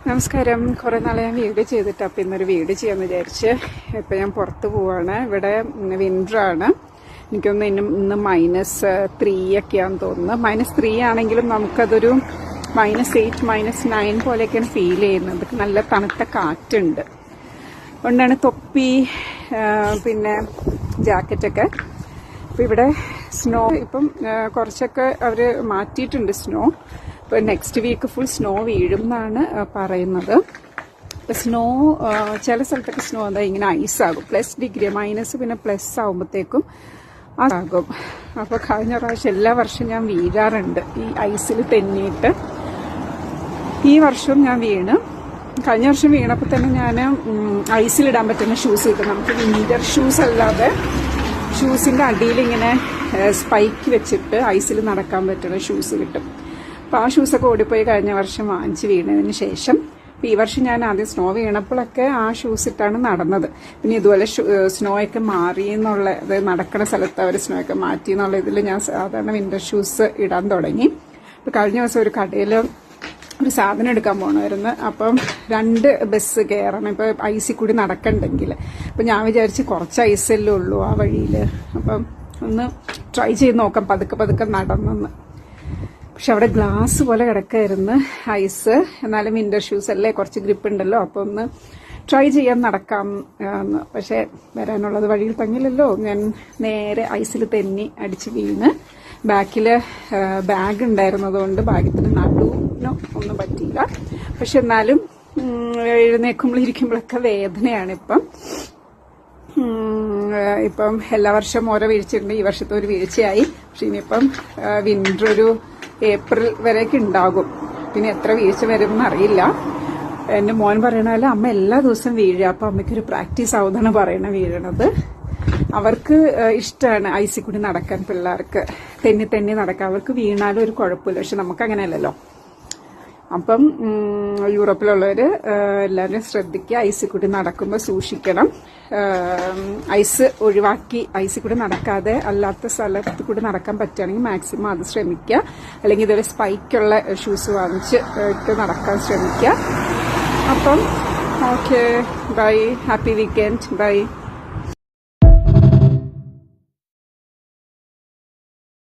നമസ്കാരം. കുറെ നാളെ ഞാൻ വീഡിയോ ചെയ്തിട്ട് അപ്പം ഇന്നൊരു വീഡിയോ ചെയ്യാമെന്ന് വിചാരിച്ച് ഇപ്പം ഞാൻ പുറത്ത് പോവാണ്. ഇവിടെ വിൻ്ററാണ്. എനിക്കൊന്ന് ഇന്ന് -3 ഒക്കെയാണെന്ന് തോന്നുന്നു. -3 ആണെങ്കിലും നമുക്കതൊരു -8 -9 പോലെയൊക്കെയാണ് ഫീൽ ചെയ്യുന്നത്. നല്ല തണുത്ത കാറ്റുണ്ട്. അതുകൊണ്ടാണ് തൊപ്പി പിന്നെ ജാക്കറ്റൊക്കെ. അപ്പം ഇവിടെ സ്നോ ഇപ്പം കുറച്ചൊക്കെ അവർ മാറ്റിയിട്ടുണ്ട് സ്നോ. ഇപ്പോൾ നെക്സ്റ്റ് വീക്ക് ഫുൾ സ്നോ വീഴും എന്നാണ് പറയുന്നത്. സ്നോ ചില സ്ഥലത്തൊക്കെ സ്നോ എന്താ ഇങ്ങനെ ഐസാകും. +3 മൈനസ് പിന്നെ പ്ലസ് ആകുമ്പോഴത്തേക്കും ആകും. അപ്പോൾ കഴിഞ്ഞ പ്രാവശ്യം എല്ലാ വർഷവും ഞാൻ വീഴാറുണ്ട് ഈ ഐസിൽ തെന്നിയിട്ട്. ഈ വർഷവും ഞാൻ വീണ്. കഴിഞ്ഞ വർഷം വീണപ്പോൾ തന്നെ ഞാൻ ഐസിലിടാൻ പറ്റുന്ന ഷൂസ് കിട്ടും. നമുക്ക് വിൻ്റർ ഷൂസ് അല്ലാതെ ഷൂസിൻ്റെ അടിയിൽ ഇങ്ങനെ സ്പൈക്ക് വെച്ചിട്ട് ഐസിൽ നടക്കാൻ പറ്റുന്ന ഷൂസ് കിട്ടും. അപ്പോൾ ആ ഷൂസൊക്കെ ഓടിപ്പോയി കഴിഞ്ഞ വർഷം വാങ്ങിച്ച് വീണതിന് ശേഷം അപ്പോൾ ഈ വർഷം ഞാൻ ആദ്യം സ്നോ വീണപ്പോഴൊക്കെ ആ ഷൂസ് ഇട്ടാണ് നടന്നത്. പിന്നെ ഇതുപോലെ സ്നോ ഒക്കെ മാറി എന്നുള്ള അത് നടക്കുന്ന സ്ഥലത്ത് അവർ സ്നോ ഒക്കെ മാറ്റി എന്നുള്ള ഇതിൽ ഞാൻ സാധാരണ വിൻ്റർ ഷൂസ് ഇടാൻ തുടങ്ങി. അപ്പോൾ കഴിഞ്ഞ ദിവസം ഒരു കടയിൽ ഒരു സാധനം എടുക്കാൻ പോകണമായിരുന്നു. അപ്പം 2 ബസ് കയറണം ഇപ്പോൾ ഐസിൽ കൂടി നടക്കണ്ടെങ്കിൽ. അപ്പം ഞാൻ വിചാരിച്ച് കുറച്ച് ഐസല്ലേ ഉള്ളൂ ആ വഴിയിൽ, അപ്പം ഒന്ന് ട്രൈ ചെയ്ത് നോക്കാം പതുക്കെ നടന്നെന്ന്. പക്ഷെ അവിടെ ഗ്ലാസ് പോലെ കിടക്കായിരുന്നു ഐസ്. എന്നാലും വിൻ്റർ ഷൂസ് അല്ലേ, കുറച്ച് ഗ്രിപ്പ് ഉണ്ടല്ലോ, അപ്പോൾ ഒന്ന് ട്രൈ ചെയ്യാൻ നടക്കാം എന്ന്. പക്ഷെ വരാനുള്ളത് വഴിയിൽ തങ്ങില്ലല്ലോ. ഞാൻ നേരെ ഐസിൽ തെന്നി അടിച്ച് വീണ്. ബാക്കിൽ ബാഗ് ഉണ്ടായിരുന്നതുകൊണ്ട് ഭാഗ്യത്തിന് നടുവിനോ ഒന്നും പറ്റിയില്ല. പക്ഷെ എന്നാലും എഴുന്നേക്കുമ്പോഴിരിക്കുമ്പോഴൊക്കെ വേദനയാണ് ഇപ്പം എല്ലാ വർഷവും ഓരോ വീഴ്ചയുണ്ട്. ഈ വർഷത്തെ ഒരു വീഴ്ചയായി. പക്ഷെ ഇനിയിപ്പം വിൻ്റർ ഒരു ഏപ്രിൽ വരെയൊക്കെ ഉണ്ടാകും. പിന്നെ എത്ര വീഴ്ച വരുമെന്ന് അറിയില്ല. എൻ്റെ മോൻ പറയണ അമ്മ എല്ലാ ദിവസവും വീഴുക, അപ്പം അമ്മയ്ക്കൊരു പ്രാക്ടീസ് ആവുന്നതാണ് വീഴണത്. അവർക്ക് ഇഷ്ടമാണ് ഐസിൽ കൂടി നടക്കാൻ. പിള്ളേർക്ക് തെന്നി നടക്കാൻ. അവർക്ക് വീണാലും ഒരു കുഴപ്പമില്ല. പക്ഷെ നമുക്ക് അങ്ങനെയല്ലല്ലോ. അപ്പം യൂറോപ്പിലുള്ളവർ എല്ലാവരും ശ്രദ്ധിക്കുക. ഐസിൽ കൂടി നടക്കുമ്പോൾ സൂക്ഷിക്കണം. ഐസ് ഒഴിവാക്കി ഐസിൽ കൂടി നടക്കാതെ അല്ലാത്ത സ്ഥലത്ത് കൂടി നടക്കാൻ പറ്റുകയാണെങ്കിൽ മാക്സിമം അത് ശ്രമിക്കുക. അല്ലെങ്കിൽ ഇതൊരു സ്പൈക്കുള്ള ഷൂസ് വാങ്ങിച്ച് നടക്കാൻ ശ്രമിക്കുക. അപ്പം okay, bye. Happy weekend. By.